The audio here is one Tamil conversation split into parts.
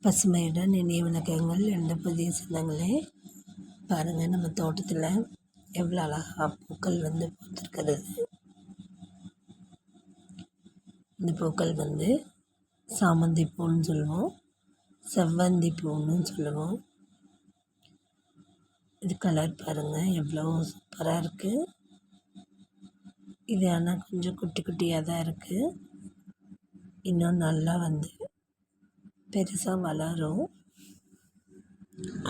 பசுமையுடன் இனிய வணக்கங்கள். எந்த புதிய சொந்தங்களே, பாருங்கள் நம்ம தோட்டத்தில் எவ்வளோ அழகாக பூக்கள் பூத்திருக்கிறது. இந்த பூக்கள் சாமந்தி பூன்னு சொல்லுவோம், செவ்வந்தி பூன்னு சொல்லுவோம். இது கலர் பாருங்கள் எவ்வளோ சூப்பராக இருக்குது. இது ஆனால் கொஞ்சம் குட்டி குட்டியாக தான் இருக்குது. இன்னும் நல்லா பெருசாக வளரும்.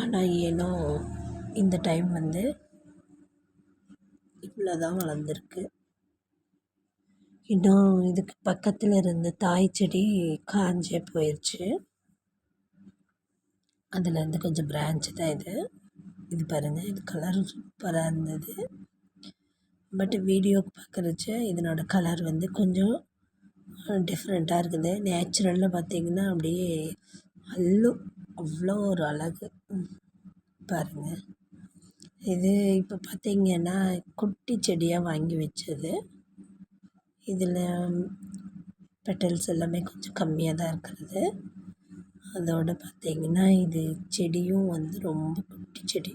ஆனால் ஏனோ இந்த டைம் இவ்வளோ தான் வளர்ந்துருக்கு. இன்னும் இதுக்கு பக்கத்தில் இருந்த தாய் செடி காஞ்சே போயிடுச்சு. அதுலேருந்து கொஞ்சம் பிரான்ச்சு தான் இது பாருங்கள், இது கலர் சூப்பராக இருந்தது. பட் வீடியோக்கு பார்க்குறச்ச இதனோட கலர் கொஞ்சம் டிஃப்ரெண்ட்டாக இருக்குது. நேச்சுரலில் பார்த்திங்கன்னா அப்படியே அவ்வளோ ஒரு அழகு பாருங்கள். இது இப்போ பார்த்திங்கன்னா குட்டி செடியாக வாங்கி வச்சது. இதில் பெட்டல்ஸ் எல்லாமே கொஞ்சம் கம்மியாக தான் இருக்கிறது. அதோடு பார்த்திங்கன்னா இது செடியும் ரொம்ப குட்டி செடி.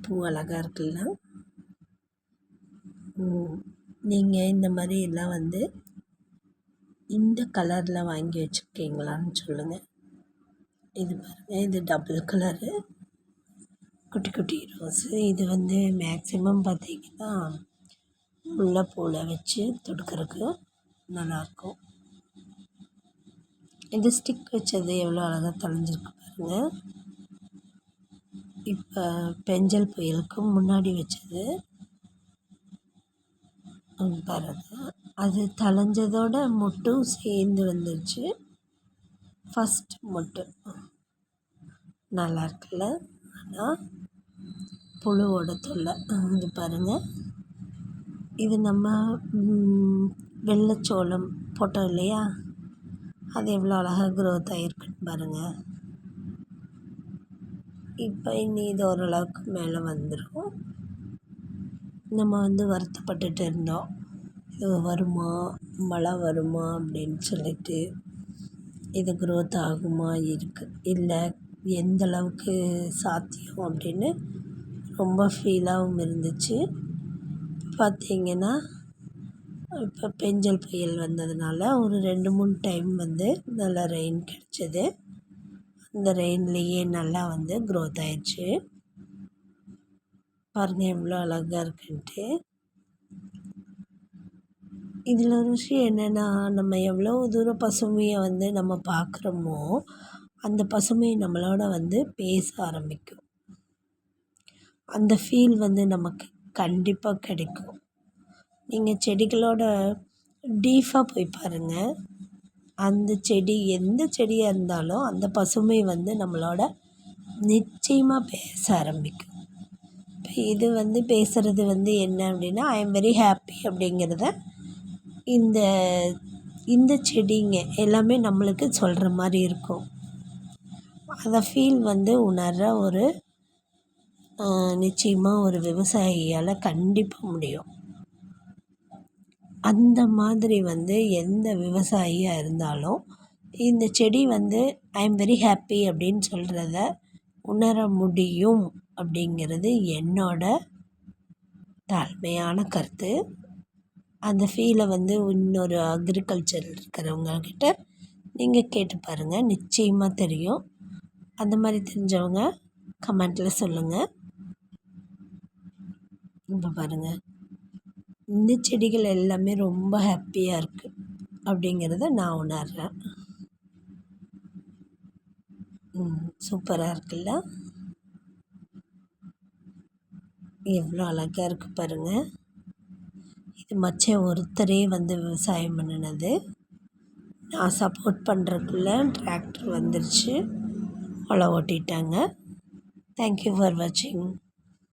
பூ அழகாக இருக்குல்ல. நீங்கள் இந்த மாதிரி எல்லாம் இந்த கலரில் வாங்கி வச்சுருக்கீங்களான்னு சொல்லுங்கள். இது பாருங்கள், இது டபுள் கலரு குட்டி குட்டி ரோஸு. இது மேக்ஸிமம் பார்த்திங்கன்னா முல்லைப்பூவில் வச்சு தொடுக்கிறதுக்கு நல்லாயிருக்கும். இது ஸ்டிக் வச்சது எவ்வளோ அழகாக தொலைஞ்சிருக்கு பாருங்கள். இப்போ பெஞ்சல் புயலுக்கு முன்னாடி வச்சது பாருங்கள். அது தளைஞ்சதோட மொட்டும் சேர்ந்து வந்துருச்சு. ஃபஸ்ட் மொட்டு நல்லா இருக்குல்ல. ஆனால் புழுவோட தொல்லை. இது பாருங்கள், இது நம்ம வெள்ளைச்சோளம் போட்டோம் இல்லையா, அது எவ்வளோ அழகாக க்ரோத் ஆகிருக்குன்னு பாருங்கள். இப்போ இனி இது ஓரளவுக்கு மேலே வந்துடும். நம்ம வருத்தப்பட்டுட்டு இருந்தோம், இது வருமா, மழை வருமா அப்படின்னு சொல்லிட்டு. இது க்ரோத் ஆகுமா இல்லை எந்த அளவுக்கு சாத்தியம் அப்படின்னு ரொம்ப ஃபீலாகவும் இருந்துச்சு. பார்த்திங்கன்னா இப்போ பெஞ்சல் புயல் வந்ததுனால ஒரு 2-3 டைம் நல்லா ரெயின் கிடச்சிது. அந்த ரெயின்லேயே நல்லா க்ரோத் ஆயிடுச்சு. பாருங்கள் எவ்வளோ அழகாக இருக்குன்ட்டு. இதில் ஒரு விஷயம் என்னென்னா, நம்ம எவ்வளோ தூரம் பசுமையை நம்ம பார்க்குறோமோ அந்த பசுமை நம்மளோட பேச ஆரம்பிக்கும். அந்த ஃபீல் நமக்கு கண்டிப்பாக கிடைக்கும். நீங்கள் செடிகளோட டீப்பாக போய் பாருங்கள். அந்த செடி எந்த செடியாக இருந்தாலும் அந்த பசுமை நம்மளோட நிச்சயமாக பேச ஆரம்பிக்கும். இப்போ இது பேசுகிறது என்ன அப்படின்னா, ஐ எம் வெரி ஹாப்பி அப்படிங்கிறத இந்த செடிங்க எல்லாமே நம்மளுக்கு சொல்கிற மாதிரி இருக்கும். அதை ஃபீல் உணர்கிற ஒரு நிச்சயமாக ஒரு விவசாயியால் கண்டிப்பாக முடியும். அந்த மாதிரி எந்த விவசாயியாக இருந்தாலும் இந்த செடி ஐ எம் வெரி ஹாப்பி அப்படின்னு சொல்கிறத உணர முடியும் அப்படிங்கிறது என்னோட தாழ்மையான கருத்து. அந்த ஃபீலை இன்னொரு அக்ரிகல்ச்சர் இருக்கிறவங்கக்கிட்ட நீங்கள் கேட்டு பாருங்கள், நிச்சயமாக தெரியும். அந்த மாதிரி தெரிஞ்சவங்க கமெண்ட்டில் சொல்லுங்கள். இப்போ பாருங்கள், இந்த செடிகள் எல்லாமே ரொம்ப ஹாப்பியாக இருக்குது அப்படிங்கிறத நான் உணர்கிறேன். சூப்பராக இருக்குல்ல, எவ்வளோ அழகாக இருக்குது பாருங்கள். இது மச்சம் ஒருத்தரே விவசாயம் பண்ணினது. நான் சப்போர்ட் பண்ணுறதுக்குள்ள டிராக்டர் வந்துருச்சு, உழவு ஓட்டிட்டாங்க. தேங்க்யூ ஃபார் வாட்சிங்.